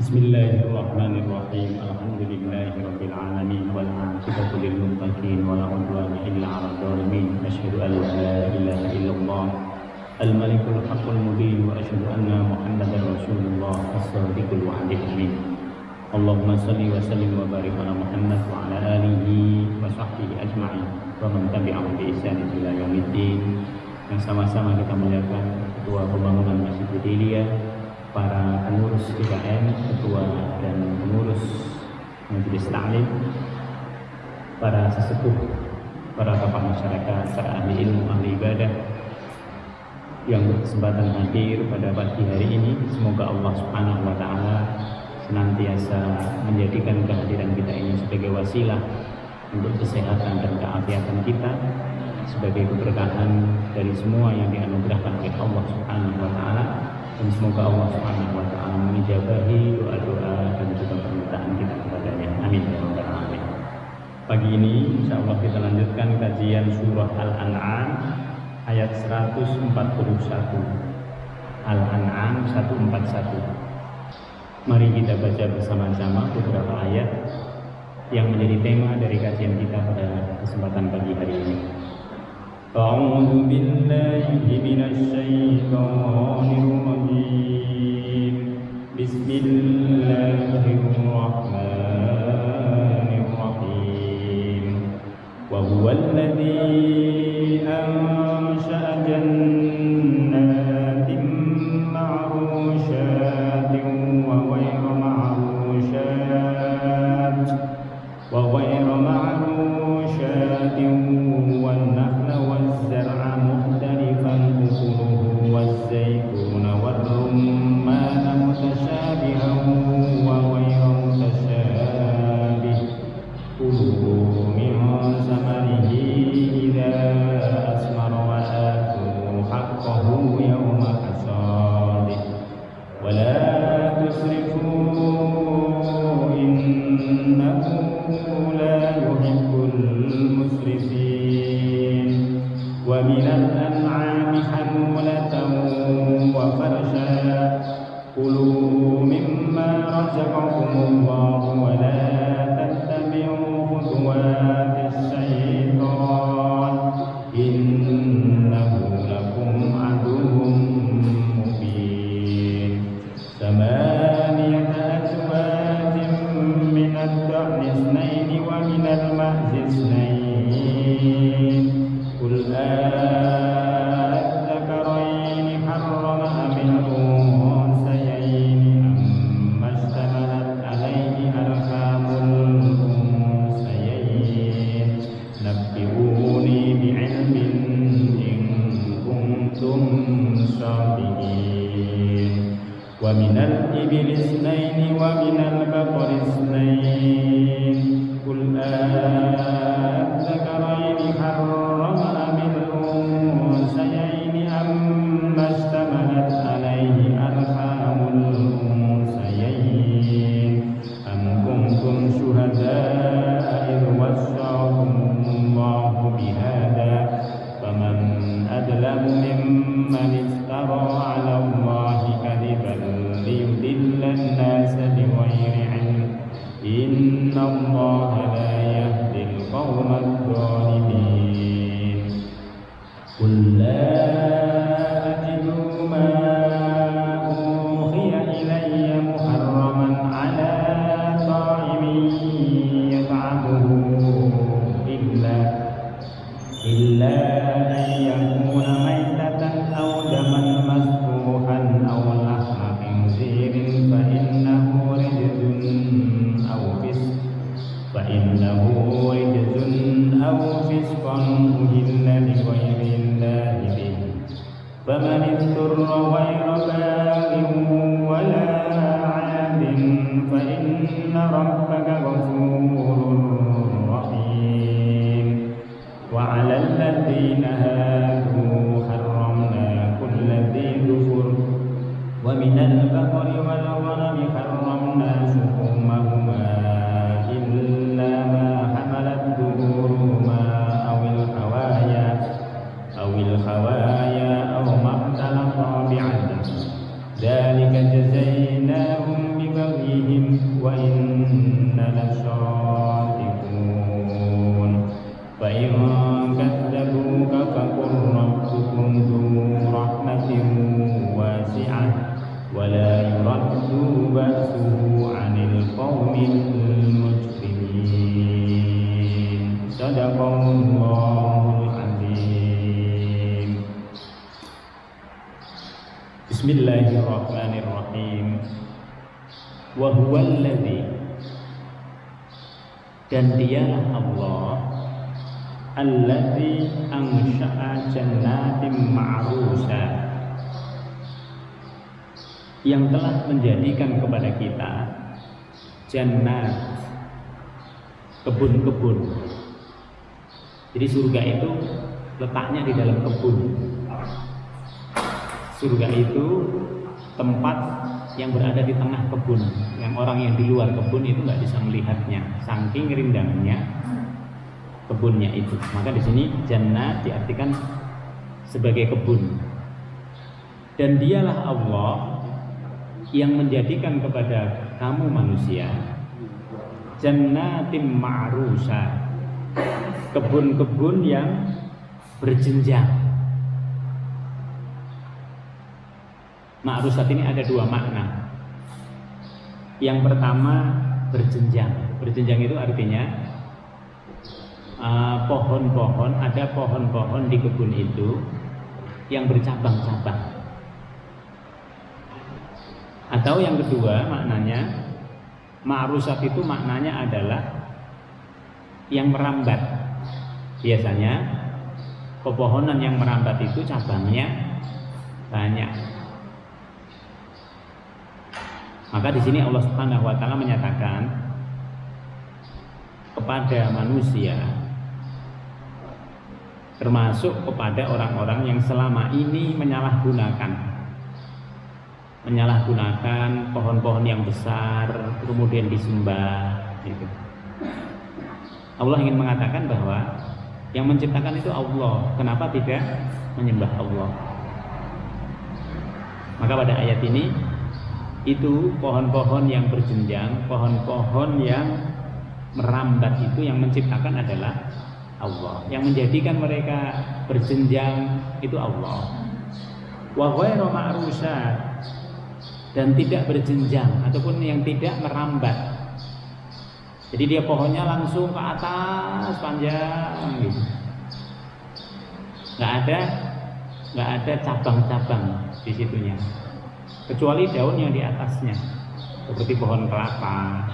Bismillahirrahmanirrahim. Alhamdulillahirabbil alamin wal 'aqibatu lil muttaqin wa la 'udwana illa 'alal zalimin. Asyhadu an la ilaha illallah al-malikul haqqul mubin wa asyhadu anna Muhammadar Rasulullah as-shadiqul wa'dil amin. Allahumma shalli wa sallim wa barik ala Muhammad wa ala alihi wa sahbihi ajma'in wa man tabi'ahum bi ihsan ila yaumiddin. Yang sama-sama kita muliakan Ketua Pembangunan Masjid Bidiliyah, para pengurus IKM, ketua dan pengurus majelis taklim, para sesepuh, para tokoh masyarakat, para ahli ilmu, ahli ibadah yang berkesempatan hadir pada pagi hari ini. Semoga Allah Subhanahu wa taala senantiasa menjadikan kehadiran kita ini sebagai wasilah untuk kesehatan dan keafiatan kita, sebagai keberkahan dari semua yang dianugerahkan oleh Allah Subhanahu wa taala. Dan semoga Allah Subhanahu wa taala mengijabahi doa-doa dan juga permintaan kita kepadanya. Amin ya rabbal alamin. Pagi ini insyaallah kita lanjutkan kajian surah Al-An'am ayat 141. Al-An'am 141. Mari kita baca bersama-sama beberapa ayat yang menjadi tema dari kajian kita pada kesempatan pagi hari ini. أعوذ بالله من الشيطان الرجيم بسم الله الرحمن الرحيم وهو الذي أنشأ جنات معروشات وغير معروشات والنخل والزرع مختلفا أكله والزيتون والرمان متشابها وغير متشابه كلوا من ثمره إذا أثمر وآتوا حقه يوم حصاده ولا تسرفوا إنه لا يحب المسرفين ومن الأنعام حمولة وفرشا كلوا مما رزقكم الله ولا تتبعوا خطوات الشيطان إنه لكم عدو مبين. ثمانية أزواج من الضأن اثنين ومن المعز اثنين قل أذكرين حرم أم الأنثيين أما اشتملت عليه أرحام الأنثيين نبئوني بعلم إن كنتم صادقين. ومن الإبل اثنين ومن البقر اثنين قل أذكرين حرم أم الأنثيين أما اشتملت عليه أرحام الأنثيين أم كنتم شهداء إذ وصاكم الله بهذا فمن أظلم ممن افترى على الله كذبا ليضل الناس بغير علم إن الله لا يهدي القوم الظالمين. قل لا أجد ما أوحي إلي محرما على طاعم يطعمه إلا أن يكون ميتة أو دما مسفوحا أو لحم خنزير فإنه رجز أو فسق أهل لغير الله به فمن اضطر غير باغ ولا عاد فإن ربك غفور رحيم. وعلى الذين هادوا حرمنا كل ذي ظفر ومن البقر والغنم حرمنا شحومهما إلا ما حملت ظهورهما أو الحوايا Bismillahirrahmanirrahim. Wa huwal ladzi, dan dialah Allah, alladzi ansha'a jannatin ma'rusa, yang telah menjadikan kepada kita jannat, kebun-kebun. Jadi surga itu letaknya di dalam kebun. Surga itu tempat yang berada di tengah kebun, yang orang yang di luar kebun itu nggak bisa melihatnya, saking rindangnya kebunnya itu. Maka di sini jannat diartikan sebagai kebun. Dan dialah Allah yang menjadikan kepada kamu manusia jannatin ma'rusa, kebun-kebun yang berjenjang. Ma'rusat ini ada dua makna. Yang pertama berjenjang. Berjenjang itu artinya pohon-pohon, ada pohon-pohon di kebun itu yang bercabang-cabang. Atau yang kedua maknanya, ma'rusat itu maknanya adalah yang merambat. Biasanya pepohonan yang merambat itu cabangnya banyak. Maka di sini Allah Subhanahu wa taala menyatakan kepada manusia, termasuk kepada orang-orang yang selama ini menyalahgunakan pohon-pohon yang besar kemudian disembah gitu. Allah ingin mengatakan bahwa yang menciptakan itu Allah. Kenapa tidak menyembah Allah? Maka pada ayat ini itu pohon-pohon yang berjenjang, pohon-pohon yang merambat itu yang menciptakan adalah Allah. Yang menjadikan mereka berjenjang itu Allah. Wa ghairu ma'rusa, dan tidak berjenjang ataupun yang tidak merambat. Jadi dia pohonnya langsung ke atas panjang gitu. Nggak ada cabang-cabang di situnya, kecuali daun yang di atasnya, seperti pohon kelapa,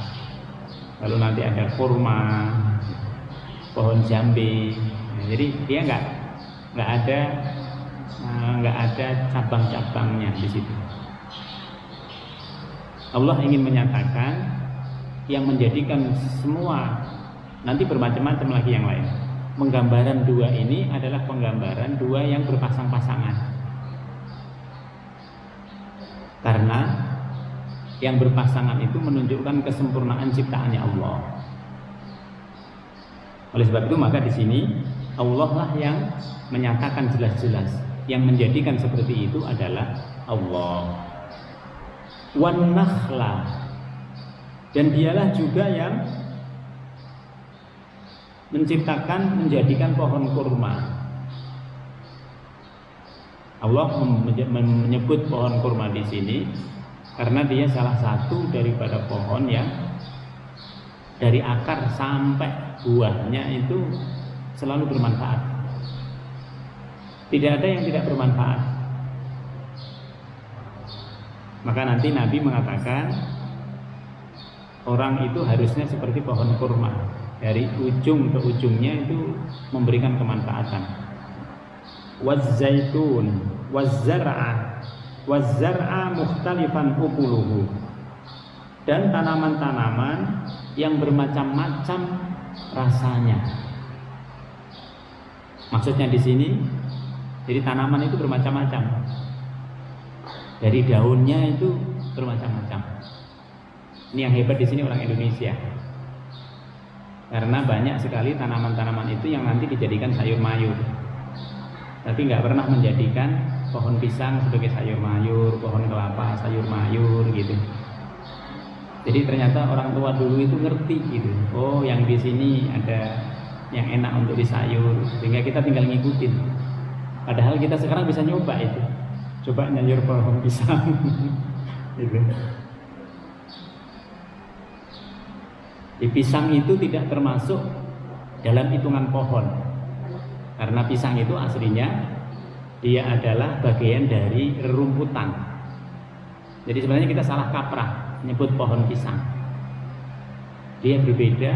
lalu nanti ada kurma, pohon jambe. Jadi dia nggak ada cabang-cabangnya di situ. Allah ingin menyatakan yang menjadikan semua, nanti bermacam-macam lagi yang lain. Penggambaran dua ini adalah penggambaran dua yang berpasang-pasangan. Karena yang berpasangan itu menunjukkan kesempurnaan ciptaannya Allah. Oleh sebab itu maka di sini Allah lah yang menyatakan jelas-jelas yang menjadikan seperti itu adalah Allah. Wan nakhla, dan dialah juga yang menjadikan pohon kurma. Allah menyebut pohon kurma di sini karena dia salah satu daripada pohon yang dari akar sampai buahnya itu selalu bermanfaat. Tidak ada yang tidak bermanfaat. Maka nanti Nabi mengatakan orang itu harusnya seperti pohon kurma, dari ujung ke ujungnya itu memberikan kemanfaatan. Waz-zaitun waz-zar'a mukhtalifan ukuluhu, dan tanaman-tanaman yang bermacam-macam rasanya. Maksudnya di sini, jadi tanaman itu bermacam-macam. Dari daunnya itu bermacam-macam. Ini yang hebat di sini orang Indonesia. Karena banyak sekali tanaman-tanaman itu yang nanti dijadikan sayur mayur. Tapi nggak pernah menjadikan pohon pisang sebagai sayur mayur, pohon kelapa sayur mayur gitu. Jadi ternyata orang tua dulu itu ngerti gitu. Oh, yang di sini ada yang enak untuk disayur, sehingga kita tinggal ngikutin. Padahal kita sekarang bisa nyoba itu. Coba nyayur pohon pisang gitu. Di pisang itu tidak termasuk dalam hitungan pohon, karena pisang itu aslinya dia adalah bagian dari rerumputan. Jadi sebenarnya kita salah kaprah menyebut pohon pisang. Dia berbeda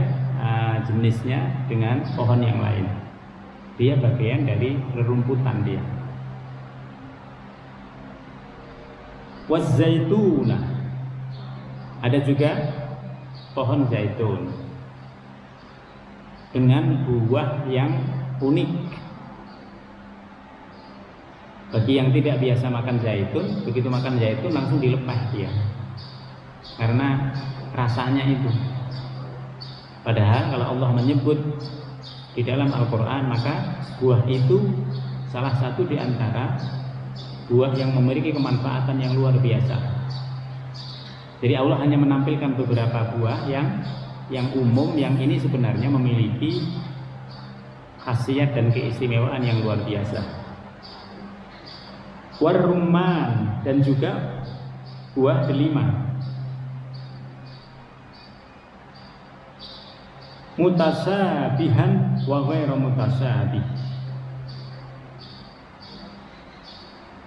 jenisnya dengan pohon yang lain. Dia bagian dari rerumputan dia. Waz-zaituna. Ada juga pohon zaitun dengan buah yang unik. Bagi yang tidak biasa makan zaitun, begitu makan zaitun langsung dilepas dia, karena rasanya itu. Padahal kalau Allah menyebut di dalam Al-Quran, maka buah itu salah satu di antara buah yang memiliki kemanfaatan yang luar biasa. Jadi Allah hanya menampilkan beberapa buah yang umum, yang ini sebenarnya memiliki khasiat dan keistimewaan yang luar biasa. Warumman, dan juga buah delima. Mutasabihan wa ghairu mutasabih,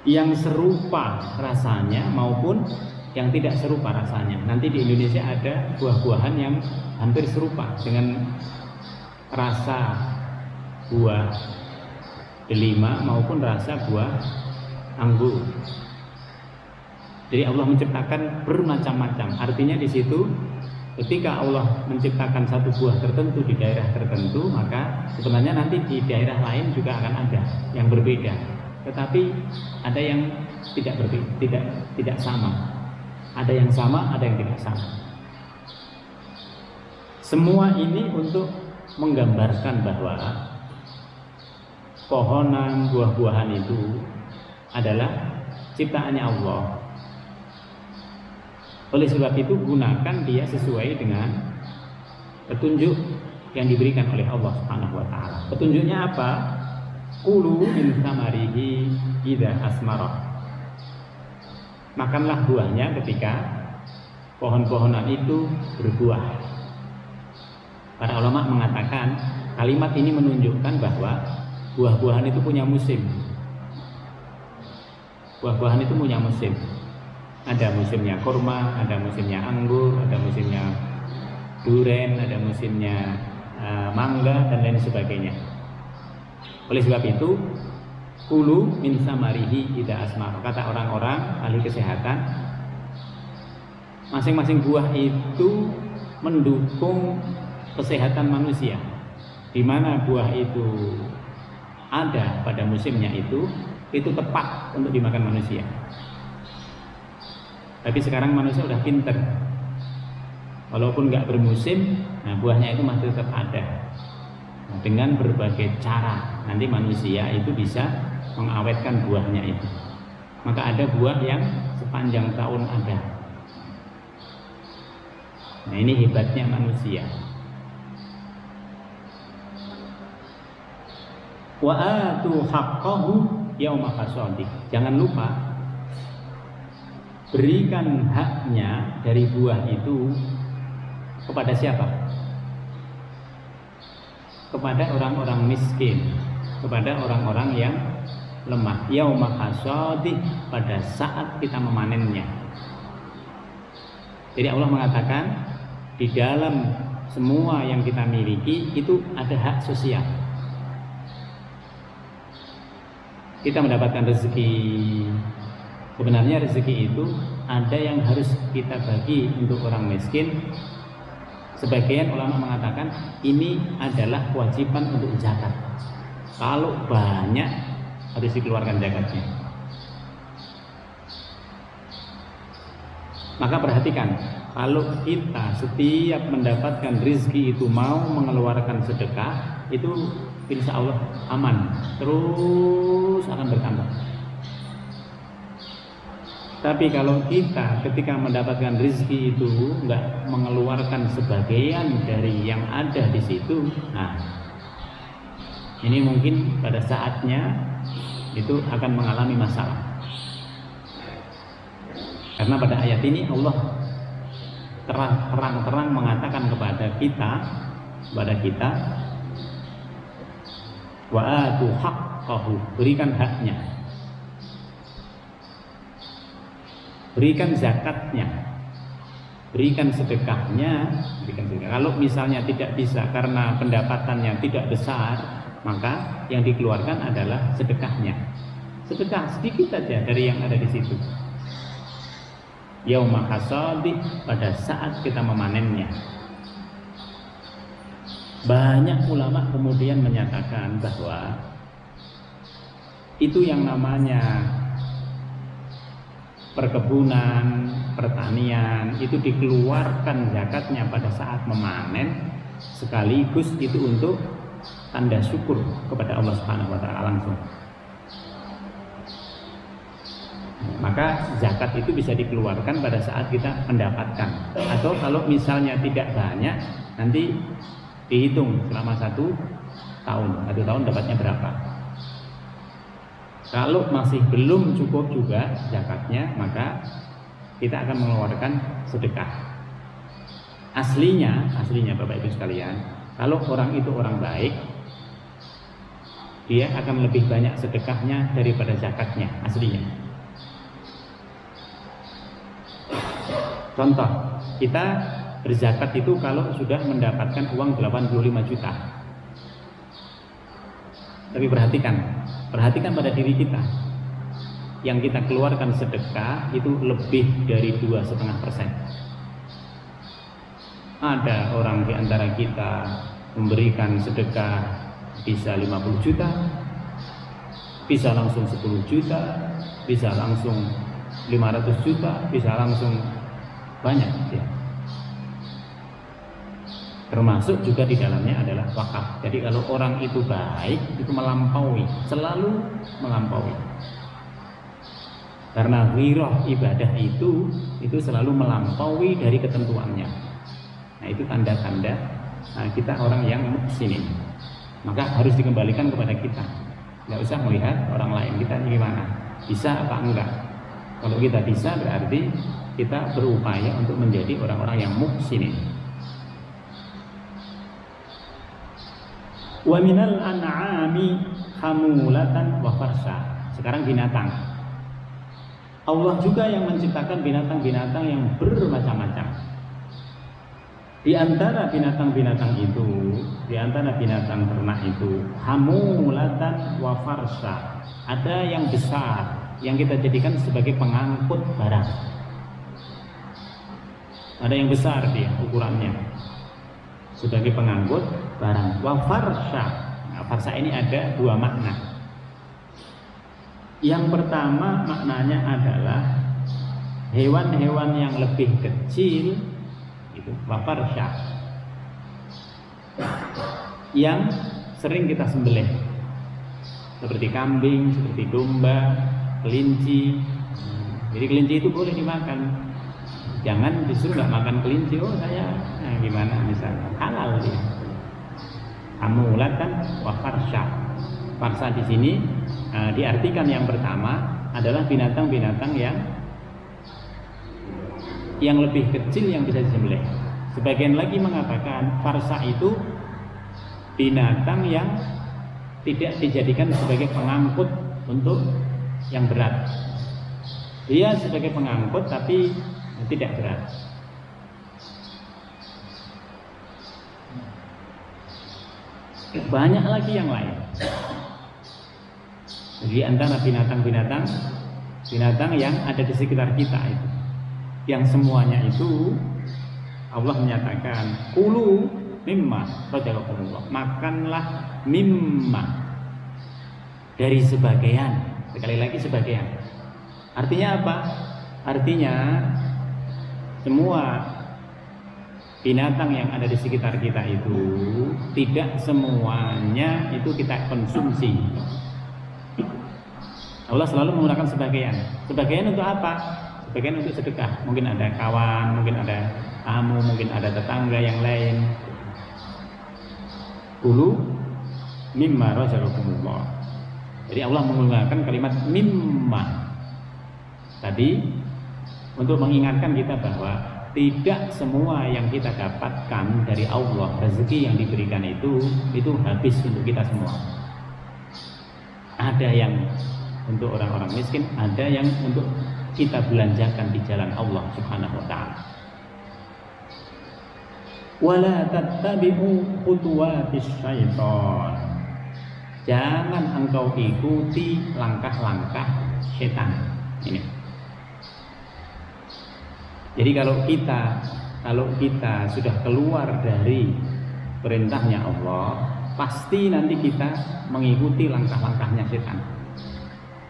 yang serupa rasanya maupun yang tidak serupa rasanya. Nanti di Indonesia ada buah-buahan yang hampir serupa dengan rasa buah delima maupun rasa buah anggur. Jadi Allah menciptakan bermacam-macam. Artinya di situ ketika Allah menciptakan satu buah tertentu di daerah tertentu, maka sebenarnya nanti di daerah lain juga akan ada yang berbeda. Tetapi ada yang tidak sama. Ada yang sama, ada yang tidak sama. Semua ini untuk menggambarkan bahwa pohonan, buah-buahan itu adalah ciptaannya Allah. Oleh sebab itu gunakan dia sesuai dengan petunjuk yang diberikan oleh Allah Subhanahu wa taala. Petunjuknya apa? Kulu min samarihi idza asmara. Makanlah buahnya ketika pohon-pohonan itu berbuah. Para ulama mengatakan kalimat ini menunjukkan bahwa buah-buahan itu punya musim. Buah-buahan itu punya musim. Ada musimnya kurma, ada musimnya anggur, ada musimnya duren, ada musimnya mangga dan lain sebagainya. Oleh sebab itu, kulu min samarihi idza asmar. Kata orang-orang ahli kesehatan, masing-masing buah itu mendukung kesehatan manusia. Di mana buah itu ada pada musimnya itu tepat untuk dimakan manusia. Tapi sekarang manusia udah pinter, walaupun nggak bermusim, nah buahnya itu masih tetap ada. Nah, dengan berbagai cara nanti manusia itu bisa mengawetkan buahnya itu. Maka ada buah yang sepanjang tahun ada. Nah ini hebatnya manusia. Wa atu haqqahu yauma hasadih. Jangan lupa berikan haknya dari buah itu kepada siapa? Kepada orang-orang miskin, kepada orang-orang yang lemah. Yauma hasadih, pada saat kita memanennya. Jadi Allah mengatakan di dalam semua yang kita miliki itu ada hak sosial. Kita mendapatkan rezeki, sebenarnya rezeki itu ada yang harus kita bagi untuk orang miskin. Sebagian ulama mengatakan ini adalah kewajiban untuk zakat. Kalau banyak harus dikeluarkan zakatnya. Maka perhatikan, kalau kita setiap mendapatkan rezeki itu mau mengeluarkan sedekah, itu insya Allah aman, terus akan bertambah. Tapi kalau kita ketika mendapatkan rezeki itu nggak mengeluarkan sebagian dari yang ada di situ, nah ini mungkin pada saatnya itu akan mengalami masalah. Karena pada ayat ini Allah terang-terang mengatakan kepada kita wa atu haqqahu, berikan haknya. berikan zakatnya, berikan sedekahnya, berikan sedekah. Kalau misalnya tidak bisa karena pendapatannya tidak besar, maka yang dikeluarkan adalah sedekahnya. Sedekah sedikit saja dari yang ada di situ. Yauma hasadih, pada saat kita memanennya. Banyak ulama kemudian menyatakan bahwa itu yang namanya perkebunan, pertanian, itu dikeluarkan zakatnya pada saat memanen, sekaligus itu untuk tanda syukur kepada Allah Subhanahu wa taala langsung. Maka zakat itu bisa dikeluarkan pada saat kita mendapatkan, atau kalau misalnya tidak banyak, nanti dihitung selama 1 tahun dapatnya berapa. Kalau masih belum cukup juga zakatnya, maka kita akan mengeluarkan sedekah. Aslinya Bapak Ibu sekalian, kalau orang itu orang baik, dia akan lebih banyak sedekahnya daripada zakatnya aslinya. Contoh, kita berzakat itu kalau sudah mendapatkan uang 85 juta. Tapi perhatikan pada diri kita. Yang kita keluarkan sedekah itu lebih dari 2,5%. Ada orang di antara kita memberikan sedekah bisa 50 juta, bisa langsung 10 juta, bisa langsung 500 juta, bisa langsung banyak ya. Termasuk juga di dalamnya adalah wakaf. Jadi kalau orang itu baik, itu melampaui, selalu melampaui. Karena ghirah ibadah itu selalu melampaui dari ketentuannya. Nah, itu tanda-tanda kita orang yang muhsinin. Maka harus dikembalikan kepada kita. Nggak usah melihat orang lain kita gimana, bisa apa enggak. Kalau kita bisa, berarti kita berupaya untuk menjadi orang-orang yang muhsinin. Wa minal an'ami hamulatan wa farsha. Sekarang binatang. Allah juga yang menciptakan binatang-binatang yang bermacam-macam. Di antara binatang-binatang itu, di antara binatang ternak itu, hamulatan wa farsha. Ada yang besar yang kita jadikan sebagai pengangkut barang. Ada yang besar dia ukurannya, sebagai pengangkut barang. Wa farsha. Nah, farsha ini ada 2 makna. Yang pertama maknanya adalah hewan-hewan yang lebih kecil, itu wa farsha, yang sering kita sembelih, seperti kambing, seperti domba, kelinci. Jadi kelinci itu boleh dimakan. Jangan disuruh nggak makan kelinci, saya gimana misalnya, halal dia. Hamulatan wa farsha. Farsha di sini diartikan yang pertama adalah binatang-binatang yang lebih kecil yang bisa disembelih. Sebagian lagi mengatakan farsha itu binatang yang tidak dijadikan sebagai pengangkut untuk yang berat. Dia sebagai pengangkut tapi tidak berat. Banyak lagi yang lain. Di antara binatang-binatang yang ada di sekitar kita itu, yang semuanya itu Allah menyatakan kulu mimma razaqakumullah, makanlah mimma, dari sebagian. Sekali lagi sebagian. Artinya apa? Artinya semua binatang yang ada di sekitar kita itu tidak semuanya itu kita konsumsi. Allah selalu menggunakan sebagian. Sebagian untuk apa? Sebagian untuk sedekah. Mungkin ada kawan, mungkin ada tamu, mungkin ada tetangga yang lain. Kulu mimma razaqakumullah. Jadi Allah menggunakan kalimat mimma tadi untuk mengingatkan kita bahwa tidak semua yang kita dapatkan dari Allah, rezeki yang diberikan itu habis untuk kita semua. Ada yang untuk orang-orang miskin, ada yang untuk kita belanjakan di jalan Allah Subhanahu wa taala. Wala tattabi'u khutuwatis syaitan. Jangan engkau ikuti langkah-langkah setan. Ini. Jadi kalau kita sudah keluar dari perintahnya Allah, pasti nanti kita mengikuti langkah-langkahnya setan.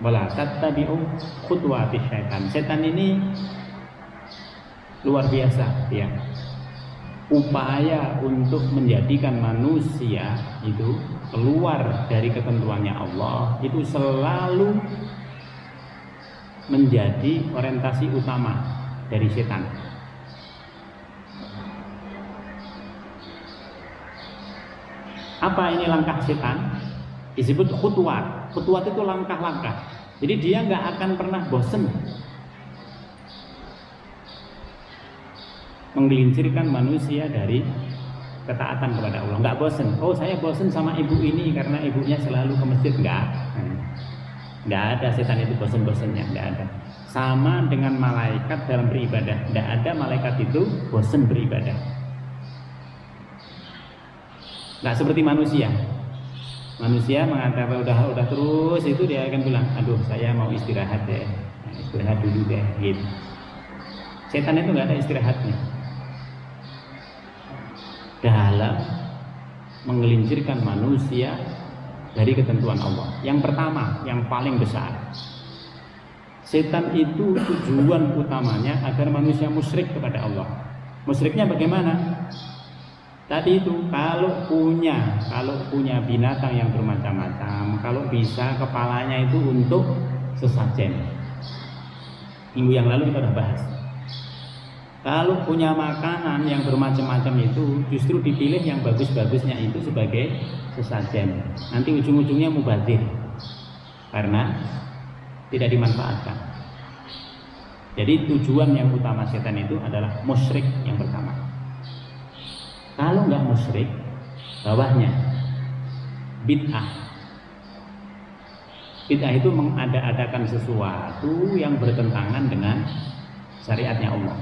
Wala tattabi'u khutuwatis syaitan. Setan ini luar biasa ya. Upaya untuk menjadikan manusia itu keluar dari ketentuannya Allah itu selalu menjadi orientasi utama dari setan. Apa ini langkah setan? Disebut khutuwat. Khutuwat itu langkah-langkah. Jadi dia nggak akan pernah bosen menggelincirkan manusia dari ketaatan kepada Allah. Nggak bosen. Oh, saya bosen sama ibu ini karena ibunya selalu ke masjid. Nggak ada setan itu bosen-bosennya. Nggak ada. Sama dengan malaikat dalam beribadah. Nggak ada malaikat itu bosen beribadah. Nggak seperti manusia. Manusia mengatakan udah terus itu dia akan bilang, aduh saya mau istirahat deh, istirahat dulu deh, gitu. Setan itu nggak ada istirahatnya. Dalam menggelincirkan manusia dari ketentuan Allah. Yang pertama, yang paling besar, setan itu tujuan utamanya agar manusia musyrik kepada Allah. Musyriknya bagaimana? Tadi itu kalau punya binatang yang bermacam-macam, kalau bisa kepalanya itu untuk sesajen. Minggu yang lalu kita sudah bahas. Kalau punya makanan yang bermacam-macam itu justru dipilih yang bagus-bagusnya itu sebagai sesajen. Nanti ujung-ujungnya mubazir karena tidak dimanfaatkan. Jadi tujuan yang utama setan itu adalah musyrik yang pertama. Kalau nggak musyrik, bawahnya bid'ah. Bid'ah itu mengada-adakan sesuatu yang bertentangan dengan syariatnya Allah.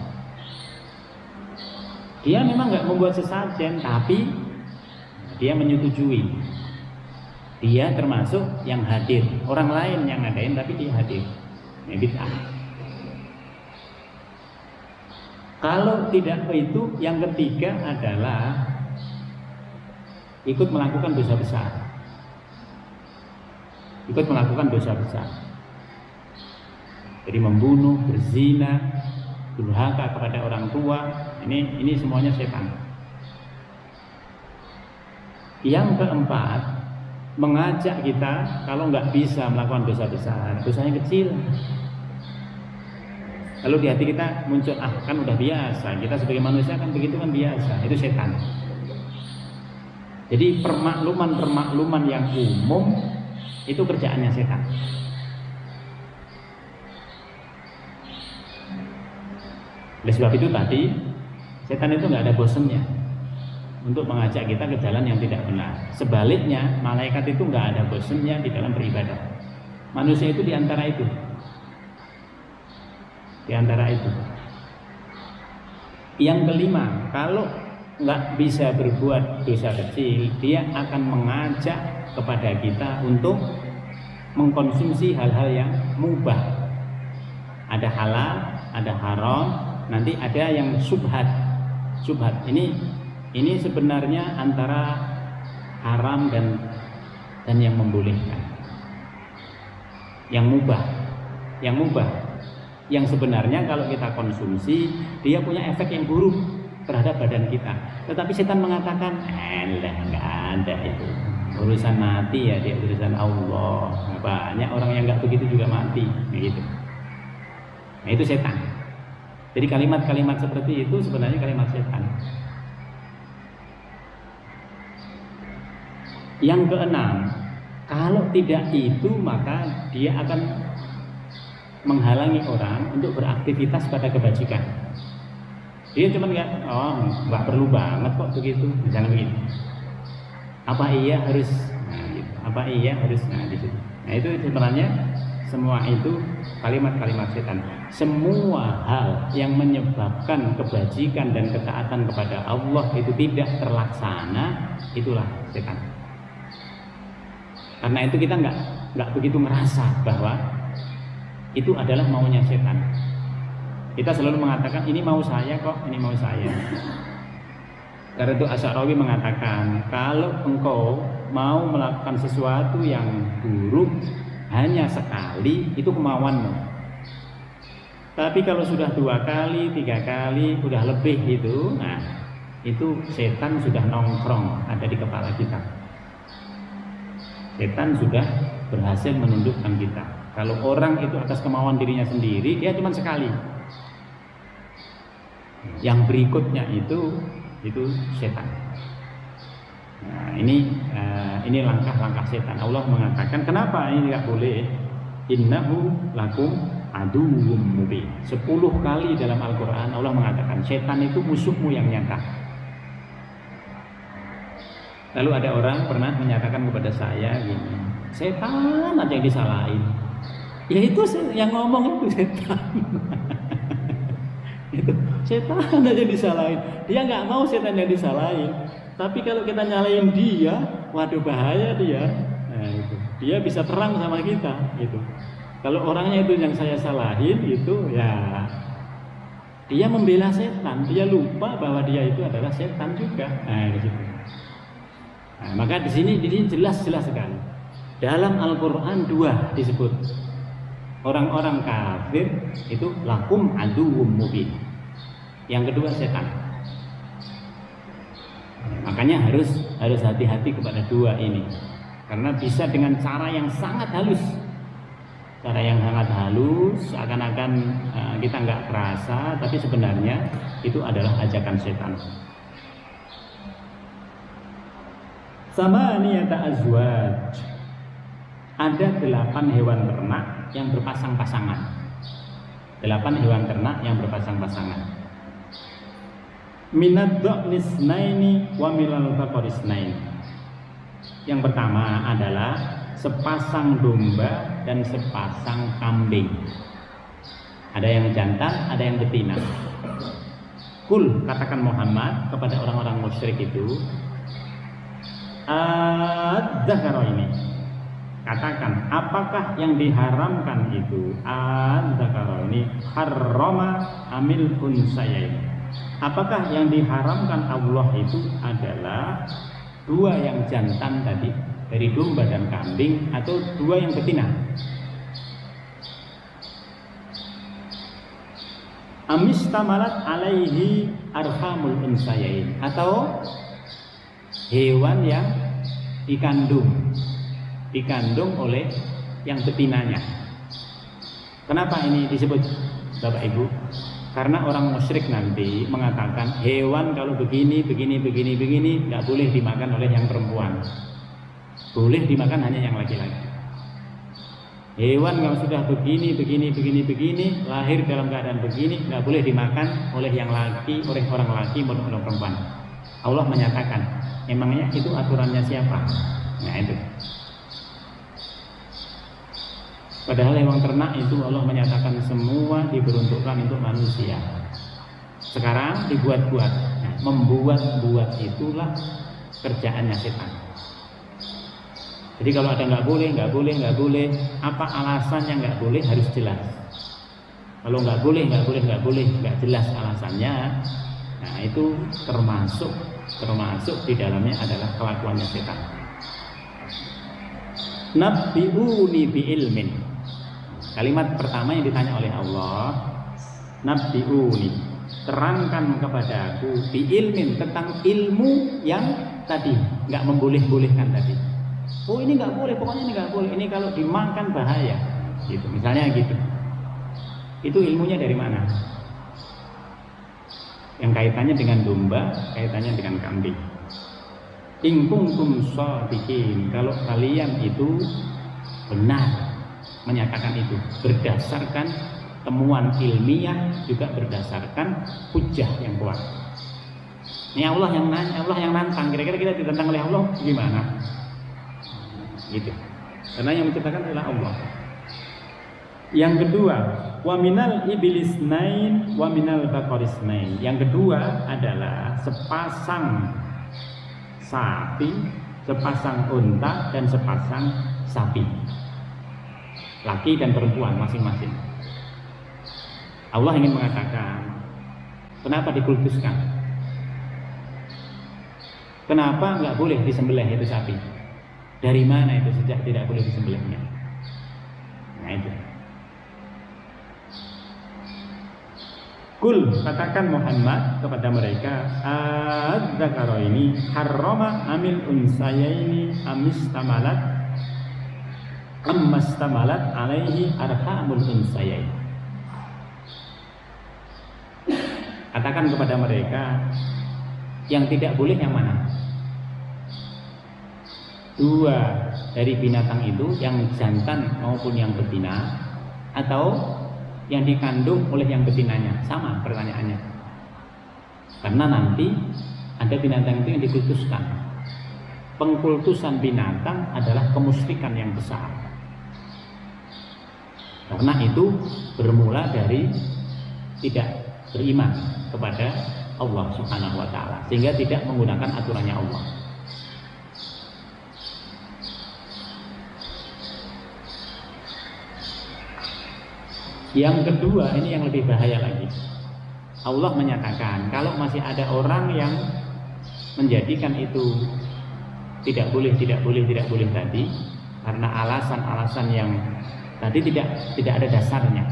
Dia memang nggak membuat sesajen, tapi dia menyetujui. Dia termasuk yang hadir. Orang lain yang ngadain, tapi dia hadir. Ini bid'ah. Kalau tidak itu, yang ketiga adalah ikut melakukan dosa besar. Ikut melakukan dosa besar. Jadi membunuh, berzina, durhaka kepada orang tua. Ini semuanya setan. Yang keempat, mengajak kita kalau nggak bisa melakukan dosa besar, dosanya kecil. Lalu di hati kita muncul, kan udah biasa, kita sebagai manusia kan begitu kan biasa. Itu setan. Jadi permakluman yang umum itu kerjaannya setan. Oleh sebab itu tadi setan itu nggak ada bosennya untuk mengajak kita ke jalan yang tidak benar. Sebaliknya, malaikat itu nggak ada bosennya di dalam beribadah. Manusia itu di antara itu. Di antara itu. Yang kelima, kalau nggak bisa berbuat dosa kecil, dia akan mengajak kepada kita untuk mengkonsumsi hal-hal yang mubah. Ada halal, ada haram, nanti ada yang syubhat. Syubhat ini sebenarnya antara haram dan yang membolehkan. Yang mubah. Yang sebenarnya kalau kita konsumsi dia punya efek yang buruk terhadap badan kita. Tetapi setan mengatakan, nggak ada itu. Urusan mati ya dia, urusan Allah. Banyak orang yang nggak begitu juga mati, gitu. Nah itu setan. Jadi kalimat-kalimat seperti itu sebenarnya kalimat setan. Yang keenam, kalau tidak itu maka dia akan menghalangi orang untuk beraktivitas pada kebajikan. Dia cuma nggak perlu banget kok begitu, misalnya begitu. Apa iya harus? Nah, gitu. Apa iya harus? Nah, di situ. Nah Nah itu sebenarnya semua itu kalimat-kalimat setan. Semua hal yang menyebabkan kebajikan dan ketaatan kepada Allah itu tidak terlaksana, itulah setan. Karena itu kita nggak begitu ngerasa bahwa itu adalah maunya setan. Kita selalu mengatakan ini mau saya kok, ini mau saya. Karena itu Asy'arawi mengatakan kalau engkau mau melakukan sesuatu yang buruk hanya sekali, itu kemauanmu. Tapi kalau sudah 2 kali, 3 kali, udah lebih itu, nah itu setan sudah nongkrong ada di kepala kita. Setan sudah berhasil menundukkan kita. Kalau orang itu atas kemauan dirinya sendiri, dia cuma sekali. Yang berikutnya itu setan. Nah, ini langkah-langkah setan. Allah mengatakan kenapa ini tidak boleh? Innahu lakum aduwwum mubin. 10 kali dalam Al-Qur'an Allah mengatakan setan itu musuhmu yang nyata. Lalu ada orang pernah menyatakan kepada saya gini, setan aja yang disalahin. Ya itu yang ngomong itu setan. Itu setan aja disalahin. Dia nggak mau setan yang disalahin. Tapi kalau kita nyalain dia, waduh bahaya dia. Nah, itu. Dia bisa perang sama kita. Gitu. Kalau orangnya itu yang saya salahin, itu ya dia membela setan. Dia lupa bahwa dia itu adalah setan juga. Nah, gitu. Nah, maka di sini jelas sekali. Dalam Al-Quran 2 disebut orang-orang kafir itu lakum aduwwum mubin. Yang kedua setan. Makanya harus hati-hati kepada 2 ini. Karena bisa dengan cara yang sangat halus. Cara yang sangat halus, seakan-akan kita nggak kerasa, tapi sebenarnya itu adalah ajakan setan. Samaniyata azwaj. Ada 8 hewan ternak yang berpasang-pasangan. 8 hewan ternak yang berpasang-pasangan. Minad dha'nisnaini wa minal baqarisnaini. Yang pertama adalah sepasang domba dan sepasang kambing. Ada yang jantan, ada yang betina. Kul, katakan Muhammad kepada orang-orang musyrik itu, ad-dzakaraini. Katakan, apakah yang diharamkan itu? Ad-dzakaraini harrama amil unsayaini. Apakah yang diharamkan Allah itu adalah 2 yang jantan tadi dari domba dan kambing atau 2 yang betina? Amistamalat alaihi arhamul unsayain, atau hewan yang dikandung oleh yang betinanya. Kenapa ini disebut Bapak Ibu? Karena orang musyrik nanti mengatakan hewan kalau begini nggak boleh dimakan oleh yang perempuan, boleh dimakan hanya yang laki-laki. Hewan kalau sudah begini lahir dalam keadaan begini nggak boleh dimakan oleh yang laki, oleh orang laki maupun orang perempuan. Allah menyatakan, emangnya itu aturannya siapa? Nah itu. Padahal hewan ternak itu Allah menyatakan semua diperuntukkan untuk manusia. Sekarang dibuat-buat. Nah, membuat-buat itulah kerjaannya setan. Jadi kalau ada nggak boleh, apa alasannya nggak boleh harus jelas. Kalau nggak boleh, nggak jelas alasannya. Nah itu termasuk di dalamnya adalah kelakuannya setan. Nabbi'uni bi'ilmin. Kalimat pertama yang ditanya oleh Allah, nabbi'uni, terangkan kepadaku bi'ilmin, tentang ilmu yang tadi nggak memboleh-bolehkan tadi. Oh ini nggak boleh, pokoknya ini nggak boleh, ini kalau dimakan bahaya, gitu. Misalnya gitu. Itu ilmunya dari mana? Yang kaitannya dengan domba, kaitannya dengan kambing. In kuntum shadiqin, kalau kalian itu benar menyatakan itu berdasarkan temuan ilmiah, juga berdasarkan hujjah yang kuat. Ini Allah yang nantang, kira-kira kita ditantang oleh Allah gimana? Gitu. Karena yang menciptakan adalah Allah. Yang kedua, wa minal iblis nain wa minal baqaris nain. Yang kedua adalah sepasang sapi, sepasang unta dan sepasang sapi. Laki dan perempuan masing-masing. Allah ingin mengatakan, kenapa dikultuskan? Kenapa nggak boleh disembelih itu sapi? Dari mana itu sejak tidak boleh disembelihnya? Nah itu. Kul, katakan Muhammad kepada mereka, adzakara ini harrama amil unsayaini amistamalat ammastamalat alaihi arhamul unsayain. Katakan kepada mereka, yang tidak boleh yang mana? Dua dari binatang itu, yang jantan maupun yang betina, atau yang dikandung oleh yang betinanya. Sama pertanyaannya. Karena nanti ada binatang itu yang dikultuskan. Pengkultusan binatang adalah kemusyrikan yang besar. Karena itu bermula dari tidak beriman kepada Allah Subhanahu wa taala, sehingga tidak menggunakan aturannya Allah. Yang kedua, ini yang lebih bahaya lagi. Allah menyatakan kalau masih ada orang yang menjadikan itu tidak boleh tadi karena alasan-alasan yang tadi tidak ada dasarnya.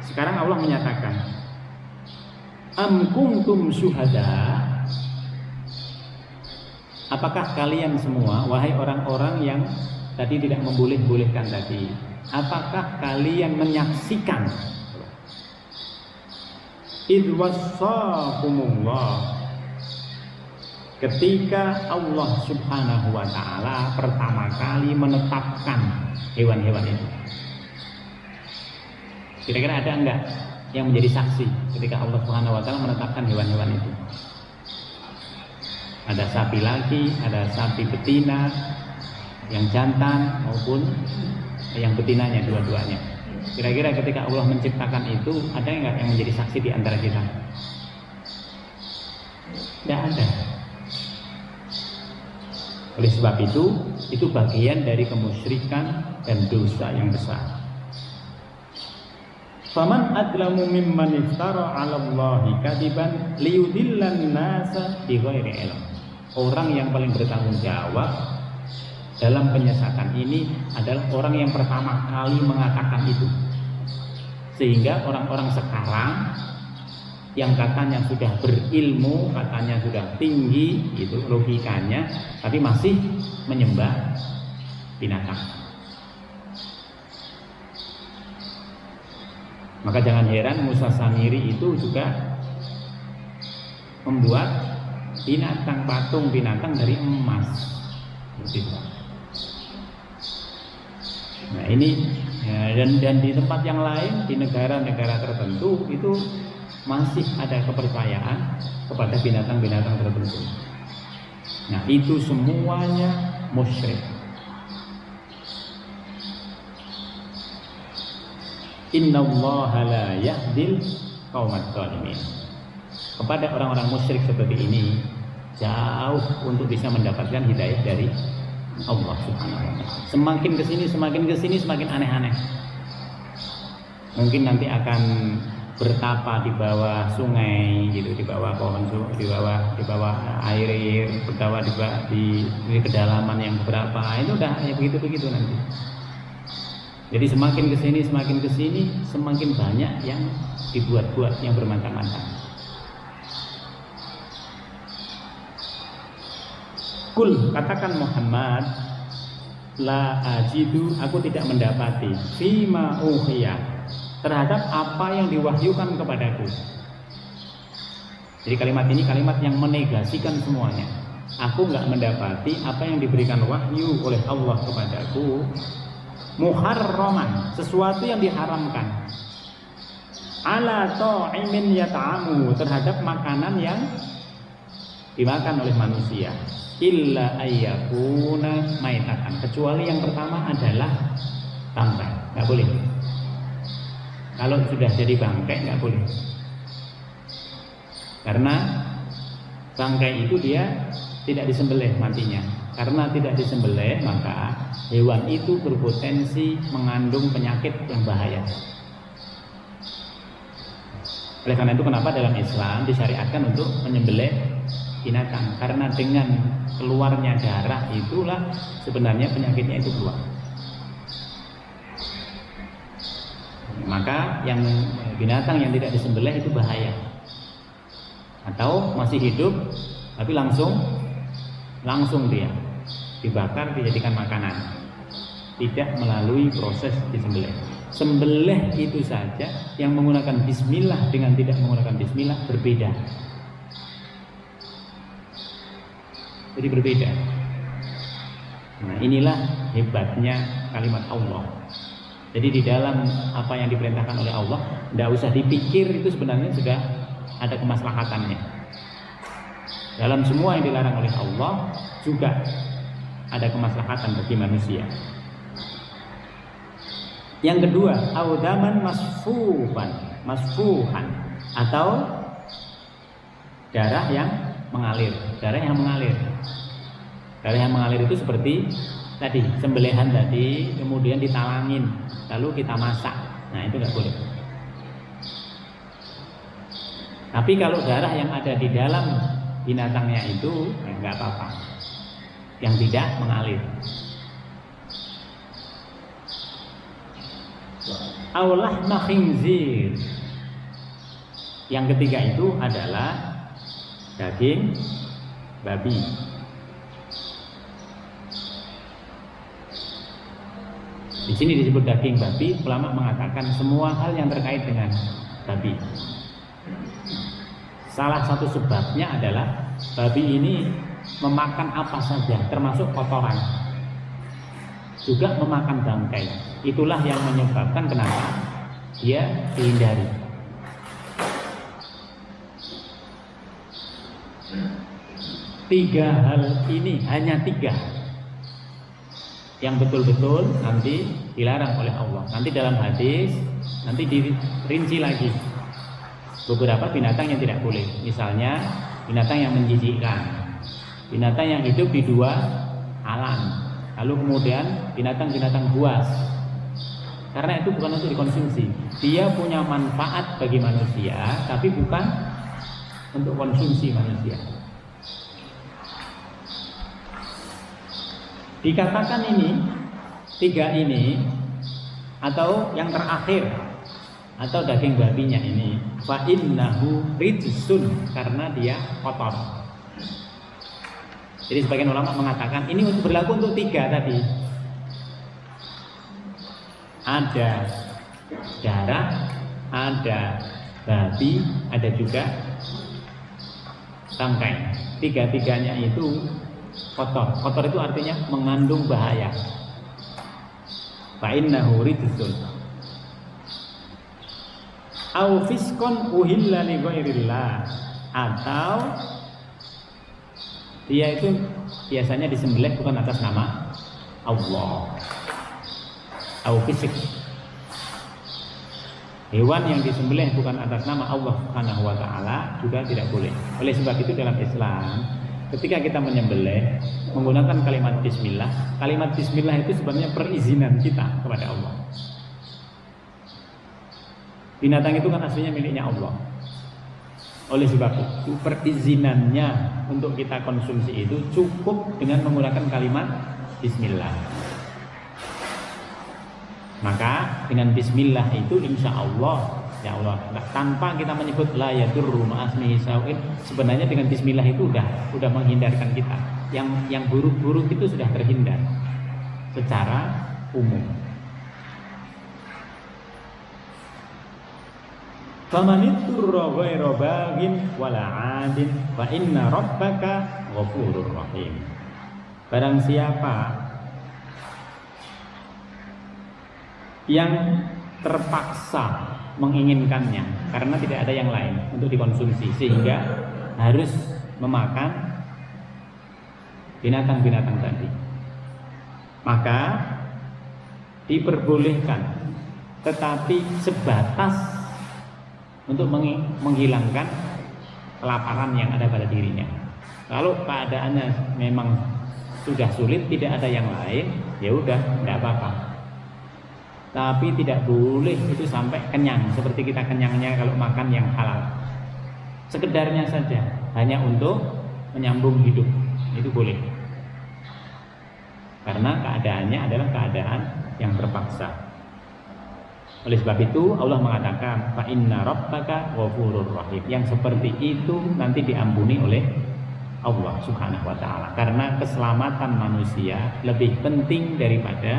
Sekarang Allah menyatakan, am kuntum syuhada, apakah kalian semua wahai orang-orang yang tadi tidak memboleh-bolehkan tadi, apakah kalian menyaksikan idh wassakumullah, ketika Allah Subhanahu wa taala pertama kali menetapkan hewan-hewan itu? Kira-kira ada enggak yang menjadi saksi ketika Allah Subhanahu wa taala menetapkan hewan-hewan itu? Ada sapi laki, ada sapi betina, yang jantan maupun yang betinanya, dua-duanya. Kira-kira ketika Allah menciptakan itu, ada enggak yang menjadi saksi di antara kita? Tidak ada. Oleh sebab itu bagian dari kemusyrikan dan dosa yang besar. Faman adlamu mimman iftara 'ala Allahi kadiban liyudillan nasa bighairi ilm. Orang yang paling bertanggung jawab dalam penyesatan ini adalah orang yang pertama kali mengatakan itu. Sehingga orang-orang sekarang yang katanya sudah berilmu, katanya sudah tinggi, itu logikanya, tapi masih menyembah binatang. Maka jangan heran Musa Samiri itu juga membuat binatang, patung binatang dari emas. Nah ini ya, dan di tempat yang lain, di negara-negara tertentu itu masih ada kepercayaan kepada binatang-binatang tertentu. Nah itu semuanya musyrik. Innallaha la yahdil qaumadz zalimin. Kepada orang-orang musyrik seperti ini jauh untuk bisa mendapatkan hidayah dari Allah Subhanahu wa taala. Semakin kesini semakin aneh-aneh. Mungkin nanti akan bertapa di bawah sungai gitu, di bawah pohon, di bawah air, bertapa di kedalaman yang berapa. Itu udah ya begitu nanti. Jadi semakin kesini semakin banyak yang dibuat-buat yang bermacam-macam. Kul, katakan Muhammad, la ajidu, aku tidak mendapati fima uhiya, terhadap apa yang diwahyukan kepadaku. Jadi kalimat ini kalimat yang menegasikan semuanya. Aku nggak mendapati apa yang diberikan wahyu oleh Allah kepadaku muharraman, sesuatu yang diharamkan, ala ta'imin yata'amu, terhadap makanan yang dimakan oleh manusia illa ayyakuna maitatan, kecuali yang pertama adalah bangkai, nggak boleh. Kalau sudah jadi bangkai nggak boleh, karena bangkai itu dia tidak disembelih matinya. Karena tidak disembelih maka hewan itu berpotensi mengandung penyakit yang bahaya. Oleh karena itu kenapa dalam Islam disyariatkan untuk menyembelih binatang, karena dengan keluarnya darah itulah sebenarnya penyakitnya itu keluar. Maka yang binatang yang tidak disembelih itu bahaya. Atau masih hidup tapi langsung dia dibakar, dijadikan makanan, tidak melalui proses disembelih. Sembelih itu saja yang menggunakan bismillah dengan tidak menggunakan bismillah berbeda. Jadi berbeda. Nah, inilah hebatnya kalimat Allah. Jadi di dalam apa yang diperintahkan oleh Allah, tidak usah dipikir, itu sebenarnya sudah ada kemaslahatannya. Dalam semua yang dilarang oleh Allah juga ada kemaslahatan bagi manusia. Yang kedua, audaman masfuhan atau darah yang mengalir. Darah yang mengalir itu seperti tadi, sembelihan tadi, kemudian ditalangin, lalu kita masak. Nah, itu nggak boleh. Tapi kalau darah yang ada di dalam binatangnya itu nggak apa-apa, yang tidak mengalir. Aulah khinzir. Yang ketiga itu adalah daging babi. Di sini disebut daging babi, ulama mengatakan semua hal yang terkait dengan babi. Salah satu sebabnya adalah babi ini memakan apa saja, termasuk kotoran, juga memakan bangkai. Itulah yang menyebabkan kenapa dia dihindari. Tiga hal ini, hanya tiga yang betul-betul nanti dilarang oleh Allah. Nanti dalam hadis nanti dirinci lagi beberapa binatang yang tidak boleh. Misalnya binatang yang menjijikkan, binatang yang hidup di dua alam, lalu kemudian binatang-binatang buas. Karena itu bukan untuk dikonsumsi, dia punya manfaat bagi manusia, tapi bukan untuk konsumsi manusia. Dikatakan ini, tiga ini, atau yang terakhir, atau daging babinya ini, fa innahu rijsun, karena dia kotor. Jadi sebagian ulama mengatakan ini berlaku untuk tiga tadi. Ada darah, ada babi, ada juga bangkai. Tiga-tiganya itu kotor. Kotor itu artinya mengandung bahaya. Fa innahu rijsun. Au fiskon uhilla li ghairillah, atau dia itu biasanya disembelih bukan atas nama Allah. Au fisik, hewan yang disembelih bukan atas nama Allah Subhanahu wa taala juga tidak boleh. Oleh sebab itu dalam Islam ketika kita menyembelih menggunakan kalimat bismillah, kalimat bismillah itu sebenarnya perizinan kita kepada Allah. Binatang itu kan aslinya miliknya Allah. Oleh sebab itu perizinannya untuk kita konsumsi itu cukup dengan menggunakan kalimat bismillah. Maka dengan bismillah itu insya Allah, ya Allah, tanpa kita menyebut la yadurru ma'asmihi sawin, sebenarnya dengan bismillah itu udah menghindarkan kita. Yang buruk-buruk itu sudah terhindar secara umum. Famanitturra ghairu baghin wala 'adin fa inna rabbaka ghafurur rahim. Barang siapa yang terpaksa menginginkannya karena tidak ada yang lain untuk dikonsumsi, sehingga harus memakan binatang-binatang tadi, maka diperbolehkan, tetapi sebatas untuk menghilangkan kelaparan yang ada pada dirinya. Kalau keadaannya memang sudah sulit, tidak ada yang lain, ya udah, tidak apa-apa. Tapi tidak boleh itu sampai kenyang, seperti kita kenyangnya kalau makan yang halal. Sekedarnya saja, hanya untuk menyambung hidup, itu boleh. Karena keadaannya adalah keadaan yang terpaksa. Oleh sebab itu Allah mengatakan fa inna rabbaka ghafurur rahim. Yang seperti itu nanti diampuni oleh Allah Subhanahu wa taala, karena keselamatan manusia lebih penting daripada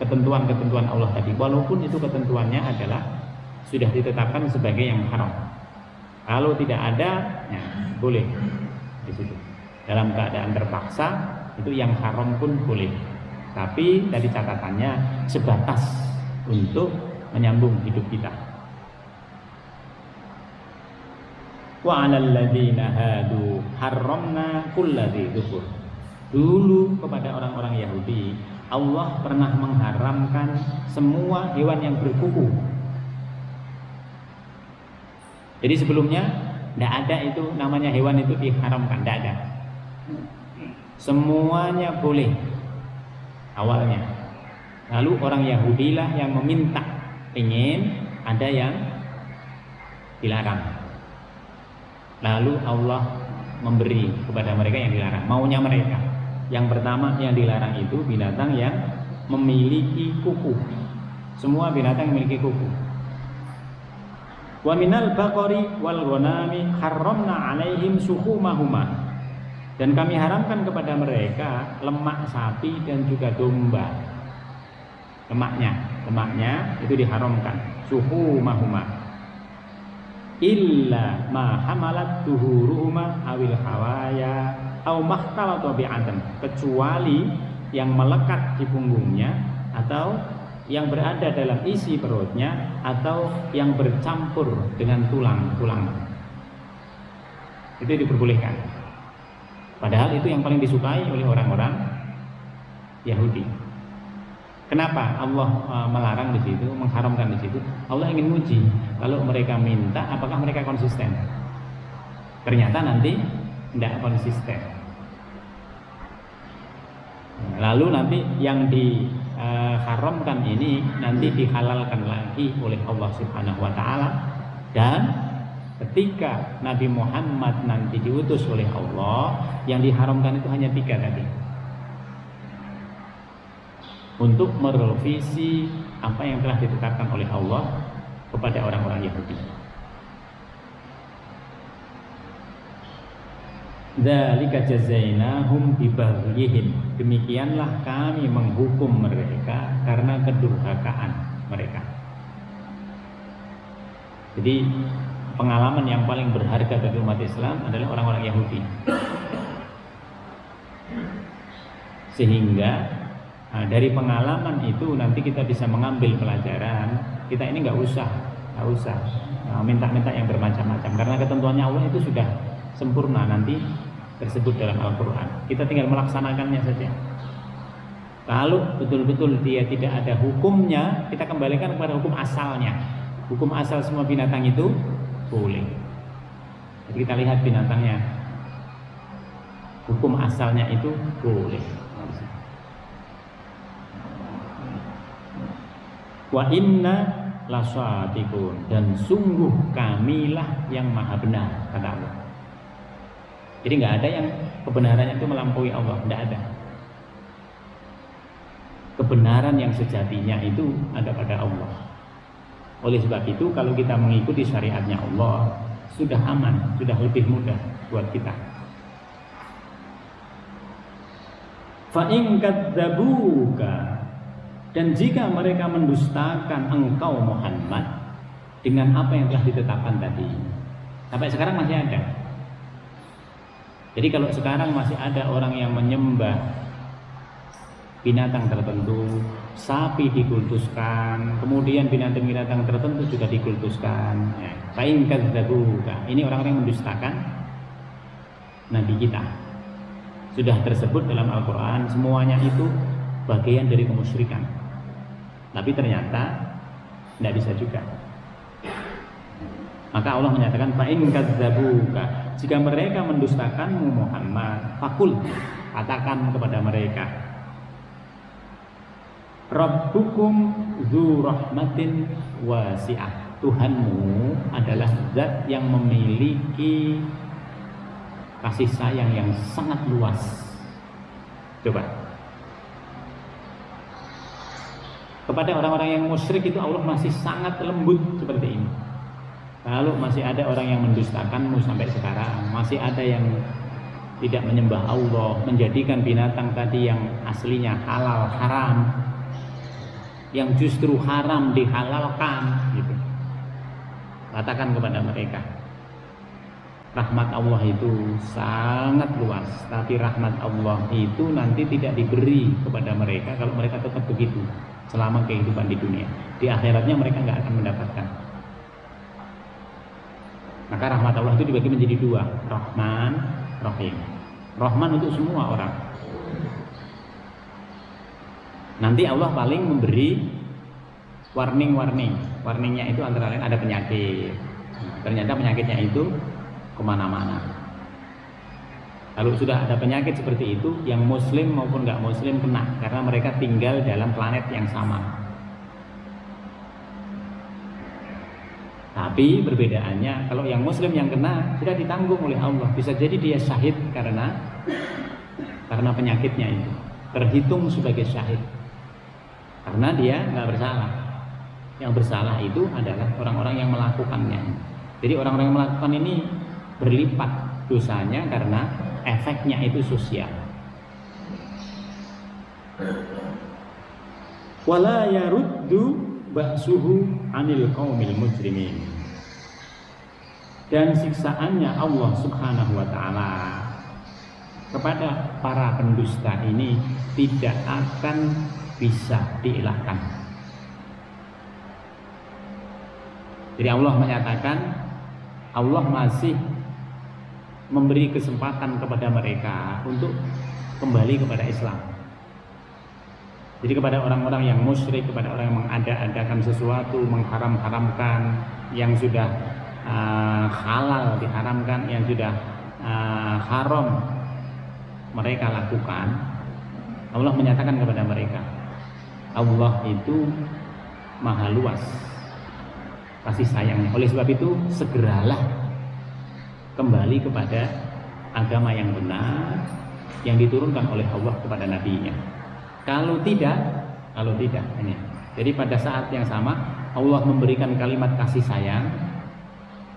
ketentuan-ketentuan Allah tadi, walaupun itu ketentuannya adalah sudah ditetapkan sebagai yang haram. Kalau tidak ada, ya boleh di situ. Dalam keadaan terpaksa itu yang haram pun boleh. Tapi tadi catatannya sebatas untuk menyambung hidup kita. Wa 'alal ladzina hadu harramna kulladzi dzufur. Dulu kepada orang-orang Yahudi Allah pernah mengharamkan semua hewan yang berkuku. Jadi sebelumnya tidak ada itu namanya hewan itu diharamkan, tidak ada. Semuanya boleh awalnya. Lalu orang Yahudi lah yang meminta, ingin ada yang dilarang. Lalu Allah memberi kepada mereka yang dilarang, maunya mereka. Yang pertama yang dilarang itu binatang yang memiliki kuku. Semua binatang memiliki kuku. Wa minal baqari wal ghanami harramna 'alaihim shuhumahuma. Dan kami haramkan kepada mereka lemak sapi dan juga domba. Lemaknya itu diharamkan. Shuhumahuma. Illa ma hamalat duhuruhuma awil hawaya au mahtalatu bi'adam, kecuali yang melekat di punggungnya atau yang berada dalam isi perutnya atau yang bercampur dengan tulang-tulang. Itu diperbolehkan. Padahal itu yang paling disukai oleh orang-orang Yahudi. Kenapa Allah melarang di situ, mengharamkan di situ? Allah ingin uji kalau mereka minta apakah mereka konsisten. Ternyata nanti tidak konsisten. Lalu nanti yang diharamkan ini nanti dihalalkan lagi oleh Allah Subhanahu wa taala, dan ketika Nabi Muhammad nanti diutus oleh Allah, yang diharamkan itu hanya 3 tadi. Untuk merevisi apa yang telah ditetapkan oleh Allah kepada orang-orang Yahudi. Dzalika jazainahum bibaghihim. Demikianlah kami menghukum mereka karena kedurhakaan mereka. Jadi pengalaman yang paling berharga bagi umat Islam adalah orang-orang Yahudi. Sehingga dari pengalaman itu nanti kita bisa mengambil pelajaran. Kita ini nggak usah minta-minta yang bermacam-macam, karena ketentuannya Allah itu sudah sempurna nanti tersebut dalam Al-Quran. Kita tinggal melaksanakannya saja. Lalu betul-betul dia tidak ada hukumnya, kita kembalikan kepada hukum asalnya. Hukum asal semua binatang itu boleh. Jadi kita lihat binatangnya, hukum asalnya itu boleh. Wa inna lasadiqun, dan sungguh kamilah yang maha benar, kata Allah. Jadi nggak ada yang kebenarannya itu melampaui Allah, nggak ada. Kebenaran yang sejatinya itu ada pada Allah. Oleh sebab itu kalau kita mengikuti syariatnya Allah, sudah aman, sudah lebih mudah buat kita. Fa in kadzabuka, dan jika mereka mendustakan engkau Muhammad dengan apa yang telah ditetapkan tadi, sampai sekarang masih ada. Jadi kalau sekarang masih ada orang yang menyembah binatang tertentu, sapi dikultuskan, kemudian binatang-binatang tertentu juga dikultuskan. Fa'in kadzabuka, ini orang-orang yang mendustakan nabi kita. Sudah tersebut dalam Al-Quran, semuanya itu bagian dari kemusyrikan. Tapi ternyata tidak bisa juga. Maka Allah menyatakan, fa'in kadzabuka, jika mereka mendustakanmu Muhammad, fakul, katakan kepada mereka, Rabbukum dzu rahmatin wasi'ah, Tuhanmu adalah zat yang memiliki kasih sayang yang sangat luas. Coba, kepada orang-orang yang musyrik itu Allah masih sangat lembut seperti ini. Kalau masih ada orang yang mendustakanmu sampai sekarang, masih ada yang tidak menyembah Allah, menjadikan binatang tadi yang aslinya halal haram, yang justru haram dihalalkan, gitu. Katakan kepada mereka, rahmat Allah itu sangat luas, tapi rahmat Allah itu nanti tidak diberi kepada mereka kalau mereka tetap begitu selama kehidupan di dunia. Di akhiratnya mereka nggak akan mendapatkan. Maka rahmat Allah itu dibagi menjadi dua, Rahman, Rahim. Rahman untuk semua orang. Nanti Allah paling memberi warning. Warningnya itu antara lain ada penyakit. Ternyata penyakitnya itu kemana-mana. Kalau sudah ada penyakit seperti itu, yang muslim maupun nggak muslim kena, karena mereka tinggal dalam planet yang sama. Tapi perbedaannya, kalau yang muslim yang kena sudah ditanggung oleh Allah. Bisa jadi dia syahid karena penyakitnya itu, terhitung sebagai syahid karena dia nggak bersalah. Yang bersalah itu adalah orang-orang yang melakukannya. Jadi orang-orang yang melakukan ini berlipat dosanya karena efeknya itu sosial. Wala yaruddu ba'suhu 'anil qaumil mujrimin. Dan siksaannya Allah Subhanahu wa taala kepada para pendusta ini tidak akan bisa dielakkan. Jadi Allah menyatakan, Allah masih memberi kesempatan kepada mereka untuk kembali kepada Islam. Jadi kepada orang-orang yang musyrik, kepada orang yang mengada-adakan sesuatu, mengharam-haramkan, yang sudah halal diharamkan, yang sudah haram mereka lakukan, Allah menyatakan kepada mereka, Allah itu maha luas kasih sayangnya. Oleh sebab itu segeralah kembali kepada agama yang benar yang diturunkan oleh Allah kepada nabinya. Kalau tidak ini. Jadi pada saat yang sama Allah memberikan kalimat kasih sayang,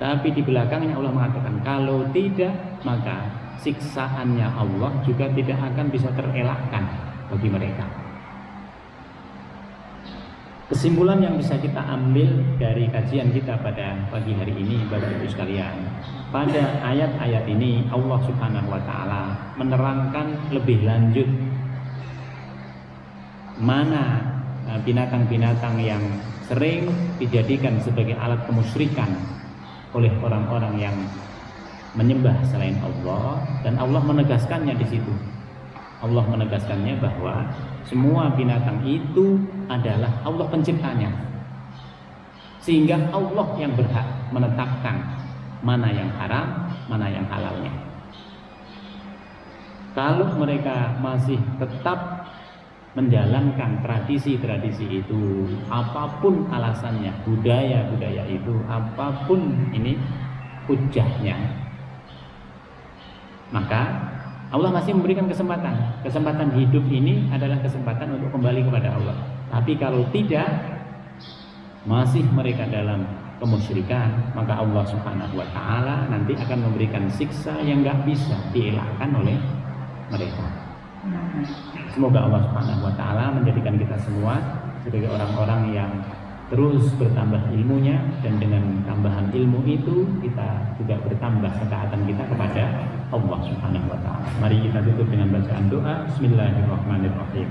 tapi di belakangnya Allah mengatakan kalau tidak maka siksaannya Allah juga tidak akan bisa terelakkan bagi mereka. Kesimpulan yang bisa kita ambil dari kajian kita pada pagi hari ini, Bapak Ibu sekalian, pada ayat-ayat ini Allah Subhanahu wa taala menerangkan lebih lanjut mana binatang-binatang yang sering dijadikan sebagai alat kemusyrikan oleh orang-orang yang menyembah selain Allah, dan Allah menegaskannya di situ. Allah menegaskannya bahwa semua binatang itu adalah Allah penciptanya, sehingga Allah yang berhak menetapkan mana yang haram, mana yang halalnya. Kalau mereka masih tetap menjalankan tradisi-tradisi itu, apapun alasannya, budaya-budaya itu, apapun ini hujahnya, maka Allah masih memberikan kesempatan. Kesempatan hidup ini adalah kesempatan untuk kembali kepada Allah. Tapi kalau tidak, masih mereka dalam kemusyrikan, maka Allah Subhanahu wa taala nanti akan memberikan siksa yang enggak bisa dielakkan oleh mereka. Semoga Allah Subhanahu wa taala menjadikan kita semua sebagai orang-orang yang terus bertambah ilmunya, dan dengan tambahan ilmu itu kita juga bertambah ketaatan kita kepada Allah Subhanahu wa taala. Mari kita tutup dengan bacaan doa. Bismillahirrahmanirrahim.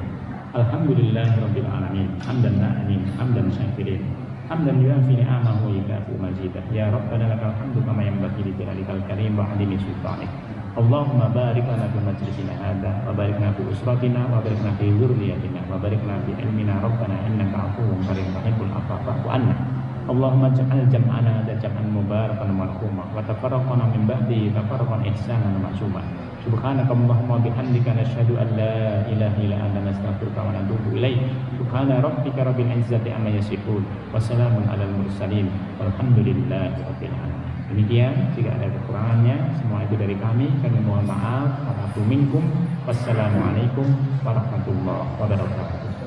Alhamdulillahirabbil alamin. Hamdan na'imin, hamdan syakirin. Hamdan yuafi ni'amahu wa yukafi mazidah. Ya Rabbana lakal hamdu kama yanbaghi li jalalika al-karim wa 'azimi sultanik. Allahumma barik lana fi majlisina hadza wa barik lana fi usratina wa barik lana fi dzurriyyatina wa barik lana fi ilmina rabbana innaka afuwwun karim tuhibbul afwa fa'fu anna. Allahumma ja'al jam'ana hadza jam'an mubarakan marhuma wa tafarraqana min ba'di tafarraqan ihsanan ma'suma. Subhanaka Allahumma bihamdika nasyhadu an la ilaha illa anta nastaghfiruka wa natubu ilaik. Subhana rabbika rabbil izzati amma yasifun wa salamun alal mursalin walhamdulillahi rabbil alamin. Demikian, jika ada kekurangannya, semua itu dari kami mohon maaf. Minkum. Wassalamualaikum warahmatullahi wabarakatuh.